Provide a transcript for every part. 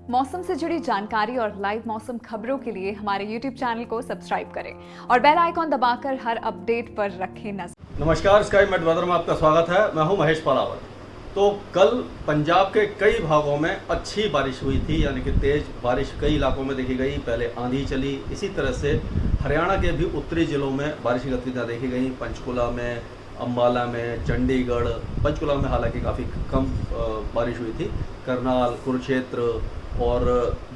मौसम से जुड़ी जानकारी और लाइव मौसम खबरों के लिए हमारे YouTube चैनल को सब्सक्राइब करें और बेल आइकॉन दबाकर हर अपडेट पर रखें नजर। नमस्कार, स्काई मेट वेदर में आपका स्वागत है। मैं हूं महेश पालावर। तो कल पंजाब के कई भागों में अच्छी बारिश हुई थी, यानी कि तेज बारिश कई इलाकों में देखी गई। पहले आंधी चली। इसी तरह से हरियाणा के भी उत्तरी जिलों में बारिश की गतिविधियाँ देखी गई। पंचकुला में, अम्बाला में, चंडीगढ़, पंचकुला में हालांकि काफ़ी कम बारिश हुई थी। करनाल, कुरुक्षेत्र और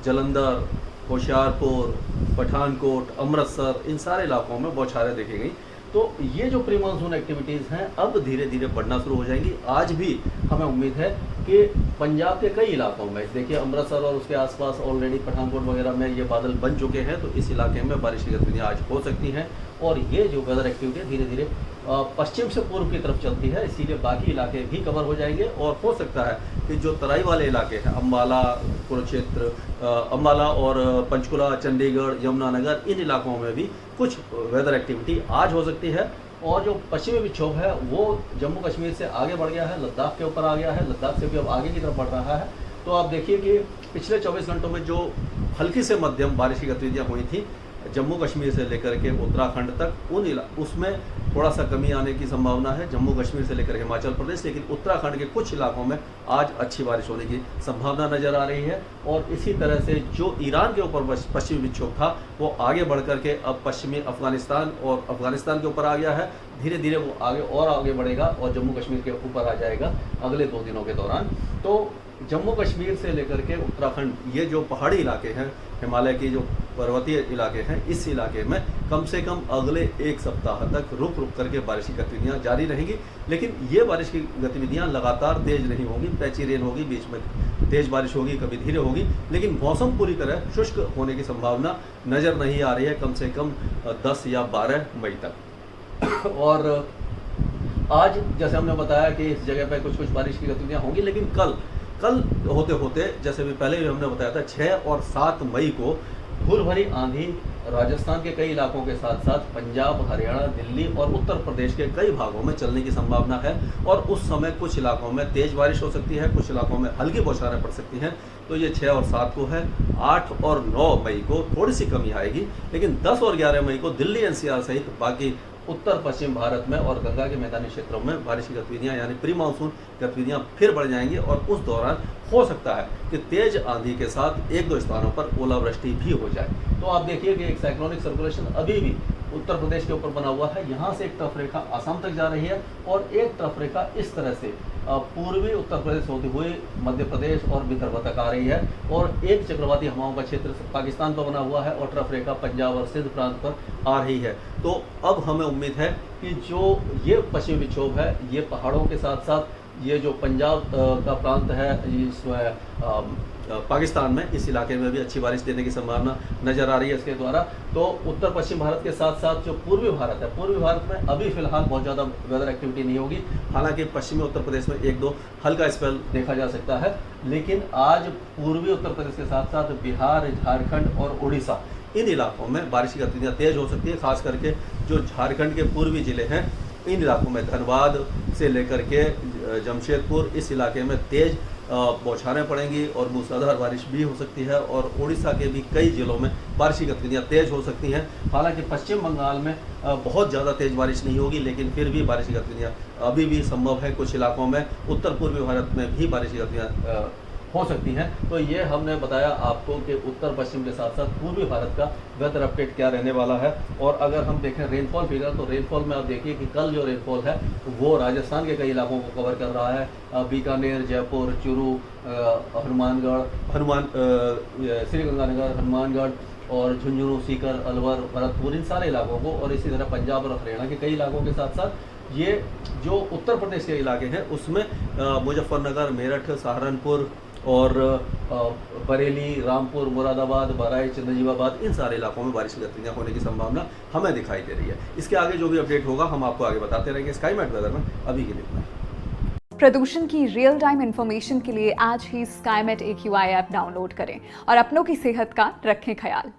जलंधर, होशियारपुर, पठानकोट, अमृतसर, इन सारे इलाकों में बौछारें देखी गई। तो ये जो प्री मानसून एक्टिविटीज़ हैं अब धीरे धीरे बढ़ना शुरू हो जाएंगी। आज भी हमें उम्मीद है कि पंजाब के कई इलाकों में, देखिए अमृतसर और उसके आसपास ऑलरेडी पठानकोट वगैरह में ये बादल बन चुके हैं, तो इस इलाके में बारिश की गतिविधियाँ आज हो सकती हैं। और ये जो वेदर एक्टिविटी है धीरे धीरे पश्चिम से पूर्व की तरफ चलती है, इसीलिए बाकी इलाके भी कवर हो जाएंगे। और हो सकता है कि जो तराई वाले इलाके हैं, अम्बाला, कुरुक्षेत्र, अम्बाला और पंचकुला, चंडीगढ़, यमुनानगर, इन इलाकों में भी कुछ वेदर एक्टिविटी आज हो सकती है। और जो पश्चिमी विक्षोभ है वो जम्मू कश्मीर से आगे बढ़ गया है, लद्दाख के ऊपर आ गया है, लद्दाख से भी अब आगे की तरफ बढ़ रहा है। तो आप देखिए कि पिछले 24 घंटों में जो हल्की से मध्यम बारिश की गतिविधियाँ हुई थी जम्मू कश्मीर से लेकर के उत्तराखंड तक, उसमें थोड़ा सा कमी आने की संभावना है, जम्मू कश्मीर से लेकर हिमाचल प्रदेश। लेकिन उत्तराखंड के कुछ इलाकों में आज अच्छी बारिश होने की संभावना नज़र आ रही है। और इसी तरह से जो ईरान के ऊपर पश्चिमी विक्षोभ था वो आगे बढ़ करके अब पश्चिमी अफगानिस्तान और अफगानिस्तान के ऊपर आ गया है। धीरे धीरे वो आगे और आगे बढ़ेगा और जम्मू कश्मीर के ऊपर आ जाएगा अगले 2 दिनों के दौरान। तो जम्मू कश्मीर से लेकर के उत्तराखंड, ये जो पहाड़ी इलाके हैं, हिमालय के जो पर्वतीय इलाके हैं, इस इलाके में कम से कम अगले 1 सप्ताह तक रुक रुक करके बारिश की गतिविधियाँ जारी रहेंगी। लेकिन ये बारिश की गतिविधियाँ लगातार तेज नहीं होंगी, पैची रेन होगी, बीच में तेज बारिश होगी, कभी धीरे होगी। लेकिन मौसम पूरी तरह शुष्क होने की संभावना नज़र नहीं आ रही है, कम से कम 10 या 12 मई तक। और आज जैसे हमने बताया कि इस जगह पर कुछ बारिश की गतिविधियाँ होंगी, लेकिन कल होते होते, जैसे भी पहले भी हमने बताया था, 6 और 7 मई को धूल भरी आंधी राजस्थान के कई इलाकों के साथ साथ पंजाब, हरियाणा, दिल्ली और उत्तर प्रदेश के कई भागों में चलने की संभावना है। और उस समय कुछ इलाकों में तेज बारिश हो सकती है, कुछ इलाकों में हल्की बौछारें पड़ सकती हैं। तो ये 6 और 7 को है। 8 और 9 मई को थोड़ी सी कमी आएगी, लेकिन 10 और 11 मई को दिल्ली, एनसीआर सहित बाकी उत्तर पश्चिम भारत में और गंगा के मैदानी क्षेत्रों में बारिश की गतिविधियाँ यानी प्री मानसून गतिविधियाँ फिर बढ़ जाएंगी। और उस दौरान हो सकता है कि तेज आंधी के साथ 1-2 स्थानों पर ओलावृष्टि भी हो जाए। तो आप देखिए कि एक साइक्लोनिक सर्कुलेशन अभी भी उत्तर प्रदेश के ऊपर बना हुआ है। यहाँ से एक तरफ रेखा आसाम तक जा रही है और एक तरफ रेखा इस तरह से पूर्वी उत्तर प्रदेश होते हुए मध्य प्रदेश और विदर्भ तक आ रही है। और एक चक्रवाती हवाओं का क्षेत्र पाकिस्तान पर बना हुआ है और तरफ रेखा पंजाब और सिंध प्रांत पर आ रही है। तो अब हमें उम्मीद है कि जो ये पश्चिमी विक्षोभ है, ये पहाड़ों के साथ साथ ये जो पंजाब का प्रांत है, इसमें पाकिस्तान में, इस इलाके में भी अच्छी बारिश देने की संभावना नज़र आ रही है इसके द्वारा। तो उत्तर पश्चिम भारत के साथ साथ जो पूर्वी भारत है, पूर्वी भारत में अभी फिलहाल बहुत ज़्यादा वेदर एक्टिविटी नहीं होगी। हालांकि पश्चिमी उत्तर प्रदेश में 1-2 हल्का स्पेल देखा जा सकता है। लेकिन आज पूर्वी उत्तर प्रदेश के साथ साथ बिहार, झारखंड और उड़ीसा, इन इलाकों में बारिश की गतिविधियाँ तेज हो सकती है। खास करके जो झारखंड के पूर्वी ज़िले हैं, इन इलाकों में धनबाद से लेकर के जमशेदपुर, इस इलाके में तेज बौछारें पड़ेंगी और मूसलाधार बारिश भी हो सकती है। और उड़ीसा के भी कई जिलों में बारिश की गतिविधियाँ तेज हो सकती हैं। हालांकि पश्चिम बंगाल में बहुत ज़्यादा तेज बारिश नहीं होगी, लेकिन फिर भी बारिश की गतिविधियाँ अभी भी संभव है। कुछ इलाकों में उत्तर पूर्वी भारत में भी बारिश की गतिविधियाँ हो सकती हैं। तो ये हमने बताया आपको कि उत्तर पश्चिम के साथ साथ पूर्वी भारत का वेदर अपडेट क्या रहने वाला है। और अगर हम देखें रेनफॉल फिगर, तो रेनफॉल में आप देखिए कि कल जो रेनफॉल है वो राजस्थान के कई इलाकों को कवर कर रहा है। बीकानेर, जयपुर, चूरू, श्रीगंगानगर, हनुमानगढ़ और झुंझुनू, सीकर, अलवर, भरतपुर, इन सारे इलाकों को, और इसी तरह पंजाब और हरियाणा के कई इलाकों के साथ साथ ये जो उत्तर प्रदेश के इलाके हैं उसमें मुजफ्फरनगर, मेरठ, सहारनपुर और बरेली, रामपुर, मुरादाबाद, बहराइच, नजीबाबाद, इन सारे इलाकों में बारिश की गतिविधियाँ होने की संभावना हमें दिखाई दे रही है। इसके आगे जो भी अपडेट होगा हम आपको आगे बताते रहेंगे स्काई मेट वेदर में। अभी के लिए प्रदूषण की रियल टाइम इंफॉर्मेशन के लिए आज ही स्काईमेट AQI ऐप डाउनलोड करें और अपनों की सेहत का रखें ख्याल।